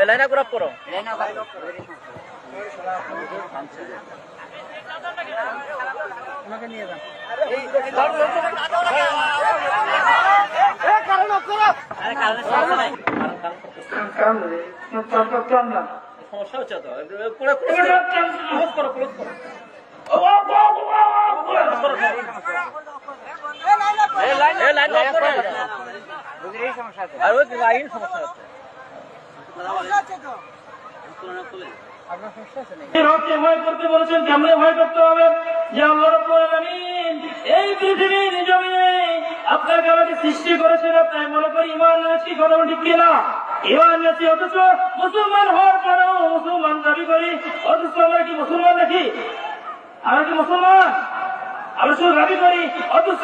Line up করো আমাকে নিয়ে যান সমস্যা হচ্ছে তো ক্লোজ করো লাইন সমস্যা হচ্ছে ভয় করতে বলেছেন, কেমনে ভয় করতে হবে? যে আল্লাহ রাব্বুল আলামিন এই পৃথিবীর জমিনে আপনাকে আমাকে সৃষ্টি করেছেন, তাই মনে করি ঈমান এনেছি, কথা ঠিক কিনা? ঈমান এনেছি, অথচ মুসলমান হওয়ার পরেও মুসলমান দাবি করি, অথচ আমরা কি মুসলমান নাকি? আমরা কি মুসলমান? আমরা শুধু দাবি করি, অথচ